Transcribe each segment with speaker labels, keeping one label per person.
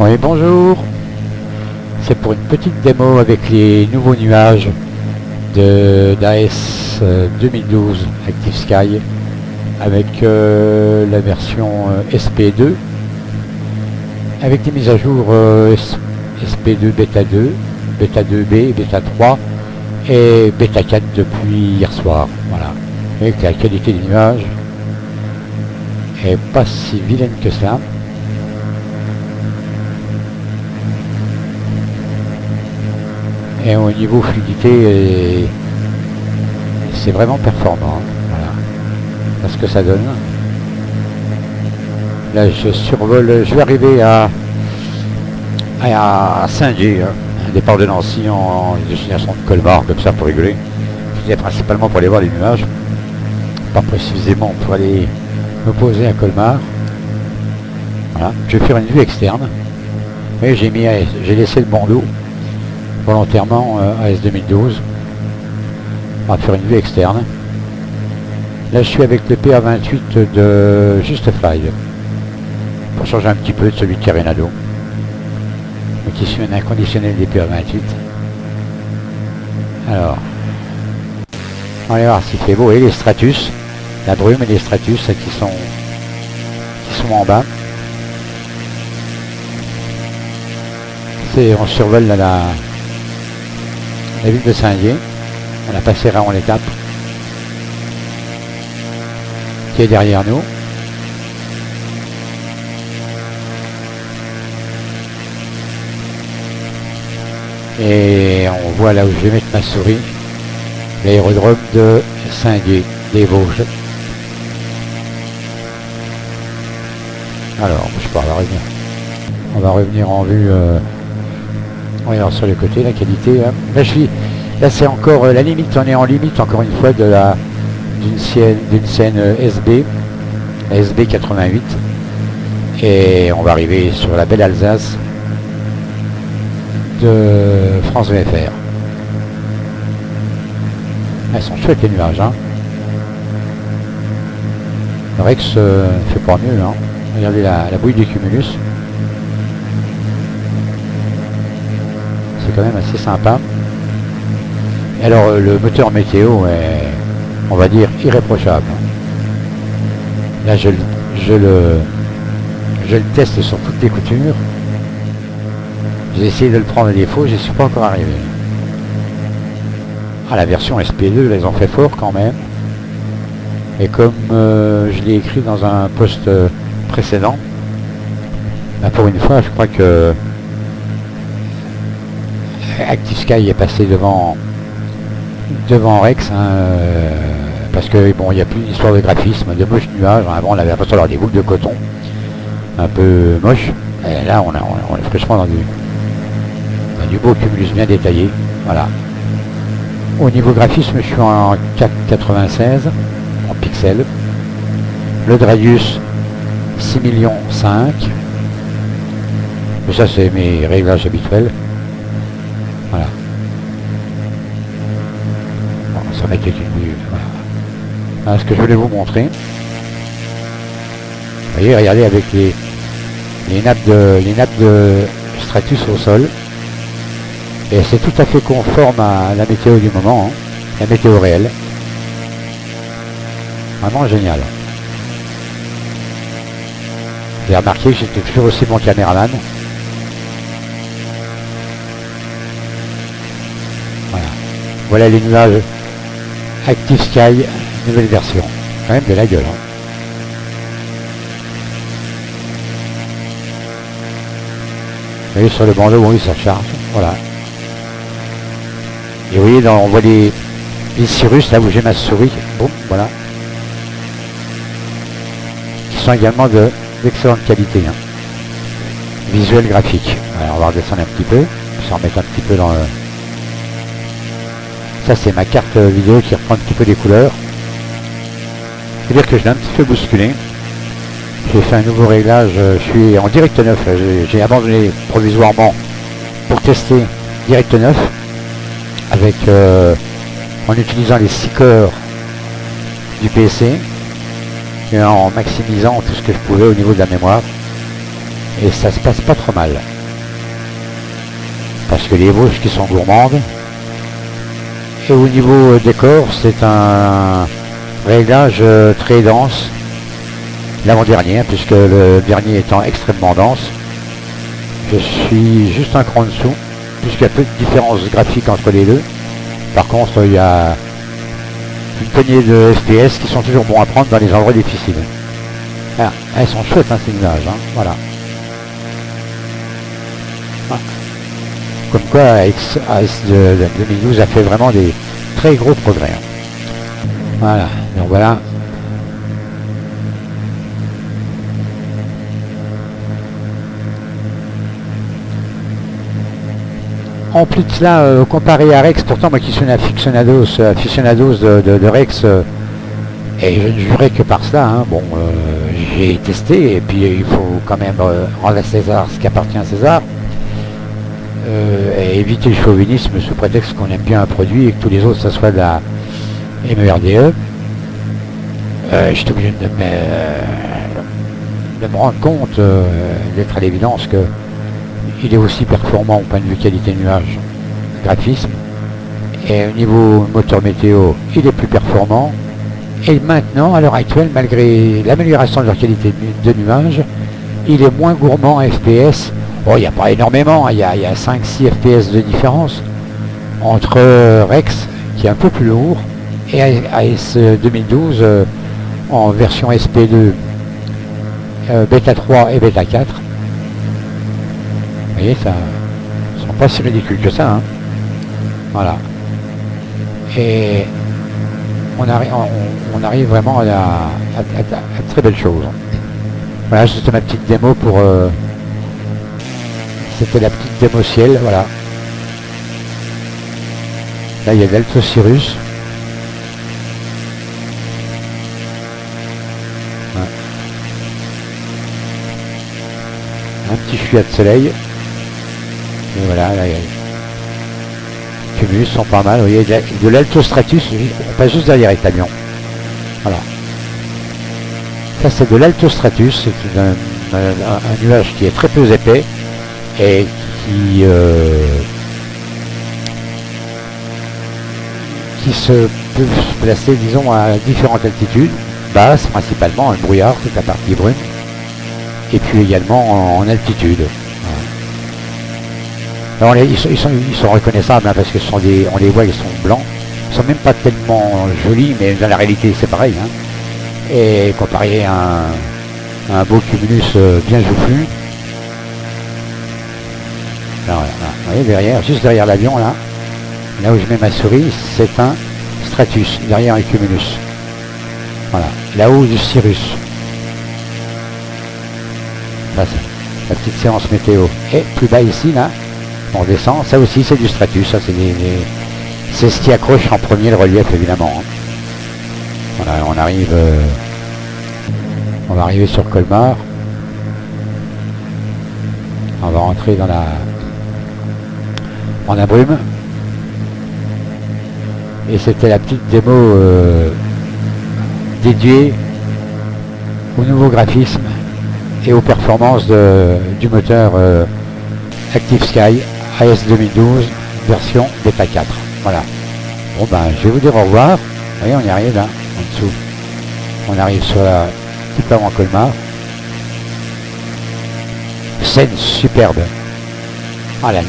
Speaker 1: Oui, bonjour. C'est pour une petite démo avec les nouveaux nuages d'AS 2012 Active Sky avec la version SP2 avec des mises à jour SP2 Beta 2, Beta 2B, Beta 3 et Beta 4 depuis hier soir. Voilà. Et la qualité des nuages est pas si vilaine que ça. Et au niveau fluidité, c'est vraiment performant. Voilà. Parce que ça donne. Là, je survole, je vais arriver à Saint-Dié, un départ de Nancy en destination de Colmar, comme ça pour rigoler. Je disais principalement pour aller voir les nuages, pas précisément pour aller me poser à Colmar. Voilà. Je vais faire une vue externe. Et j'ai laissé le bandeau volontairement AS 2012. On va faire une vue externe. Là, je suis avec le PA28 de Justfly pour changer un petit peu de celui de Carenado, mais qui suit un inconditionnel des PA28. Alors, on va aller voir s'il fait beau. Et les stratus, la brume et les stratus qui sont en bas. On survole la ville de Saint-Dié. On a passé Raon l'étape qui est derrière nous. Et on voit là où je vais mettre ma souris, l'aérodrome de Saint-Dié, des Vosges. Alors, je peux revenir. On va revenir en vue. Alors sur les côtés, la qualité. Là, c'est encore la limite. On est en limite encore une fois d'une scène SB, la SB 88, et on va arriver sur la belle Alsace de France VFR. Elles sont chouettes les nuages, hein. Le Rex fait pas mieux, hein. Regardez la bouille du cumulus. C'est quand même assez sympa. Et alors le moteur météo est, on va dire, irréprochable. Là je le teste sur toutes les coutures. J'ai essayé de le prendre à défaut, je ne suis pas encore arrivé. Ah, la version SP2, ils ont fait fort quand même. Et comme je l'ai écrit dans un post précédent, bah pour une fois je crois que Active Sky est passé devant Rex, hein, parce que bon, il n'y a plus d'histoire de graphisme, de moches nuages. Avant, on avait l'impression d'avoir des boucles de coton un peu moches. Et là, on est fraîchement dans du beau cumulus bien détaillé. Voilà. Au niveau graphisme, je suis en 4,96 en pixels. Le radius 6,5 millions. Mais ça, c'est mes réglages habituels. Voilà. Bon, ça va être une vue. Voilà. Voilà ce que je voulais vous montrer. Vous voyez, regardez avec les nappes de stratus au sol. Et c'est tout à fait conforme à la météo du moment, hein, la météo réelle. Vraiment génial. J'ai remarqué que j'étais toujours aussi bon caméraman. Voilà les nuages Active Sky, nouvelle version. Quand même de la gueule. Hein. Vous voyez sur le bandeau, oui, ça charge. Voilà. Et vous voyez, on voit les cirrus, là où j'ai ma souris. Bon, voilà. Qui sont également d'excellente qualité. Hein. Visuel graphique. Alors, on va redescendre un petit peu. Je vais remettre un petit peu dans le... Ça, c'est ma carte vidéo qui reprend un petit peu des couleurs. C'est-à-dire que je l'ai un petit peu bousculé. J'ai fait un nouveau réglage. Je suis en direct 9. J'ai abandonné provisoirement pour tester direct 9 avec en utilisant les 6 cœurs du PC et en maximisant tout ce que je pouvais au niveau de la mémoire. et ça se passe pas trop mal. Parce que les bouches qui sont gourmandes. Et au niveau décor, c'est un réglage très dense. L'avant-dernier, puisque le dernier étant extrêmement dense. Je suis juste un cran en dessous, puisqu'il y a peu de différence graphique entre les deux. Par contre, il y a une poignée de FPS qui sont toujours bons à prendre dans les endroits difficiles. Ah, elles sont chouettes, hein, ces nuages, hein, voilà. Ah. Comme quoi, AS de 2012 a fait vraiment des très gros progrès. Hein. Voilà, donc voilà. En plus de cela, comparé à Rex, pourtant moi qui suis un aficionados de Rex, et je ne jurais que par cela, hein, bon, j'ai testé, et puis il faut quand même rendre à César ce qui appartient à César, et éviter le chauvinisme sous prétexte qu'on aime bien un produit et que tous les autres ça soit de la MERDE. J'étais obligé de me rendre compte, d'être à l'évidence que il est aussi performant au point de vue qualité nuage, graphisme, et au niveau moteur météo, il est plus performant. Et maintenant, à l'heure actuelle, malgré l'amélioration de leur qualité de nuage, il est moins gourmand en FPS. Bon, il n'y a pas énormément, il y a 5-6 FPS de différence entre Rex, qui est un peu plus lourd, et AS 2012 en version SP2, Beta 3 et Beta 4. Vous voyez, ça ne sont pas si ridicules que ça. Hein. Voilà. Et on arrive vraiment à très belles choses. Voilà, c'était ma petite démo pour... c'était la petite démo ciel, voilà. Là, il y a de l'Alto Cirrus. Ouais. Un petit fuyat de soleil. Et voilà, là, les cumulus sont pas mal. Vous voyez, de l'Alto Stratus, on passe juste derrière les camions. Voilà. Ça, c'est de l'Alto Stratus. C'est un nuage qui est très peu épais et qui se peut se placer, disons, à différentes altitudes. Basse, principalement, le brouillard, toute la partie brune. Et puis également en altitude. Alors, ils sont reconnaissables, hein, parce que on les voit, ils sont blancs. Ils sont même pas tellement jolis, mais dans la réalité c'est pareil. Hein. Et comparé à un beau cumulus bien joufflu. Alors, là, vous voyez, derrière, juste derrière l'avion, là où je mets ma souris, c'est un Stratus, derrière un cumulus. Voilà, là-haut du Cirrus. Là, c'est la petite séance météo. Et plus bas ici, là, on descend, ça aussi c'est du Stratus, ça c'est ce qui accroche en premier le relief évidemment. Hein. Voilà, on va arriver sur Colmar. On va rentrer dans la brume. Et c'était la petite démo dédiée au nouveau graphisme et aux performances du moteur Active Sky AS 2012 version Beta 4. Voilà. Bon ben je vais vous dire au revoir. Vous voyez, on y arrive là, en dessous. On arrive sur la petite avant Colmar. Scène superbe. Ah là,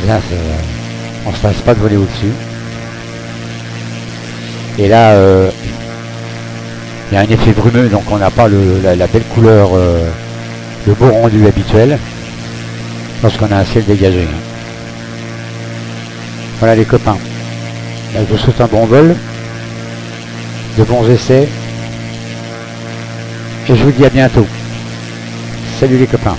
Speaker 1: on se lasse pas de voler au-dessus. Et là, il y a un effet brumeux, donc on n'a pas la belle couleur, le beau rendu habituel, lorsqu'on a un ciel dégagé. Voilà les copains. Là, je vous souhaite un bon vol, de bons essais, et je vous dis à bientôt. Salut les copains.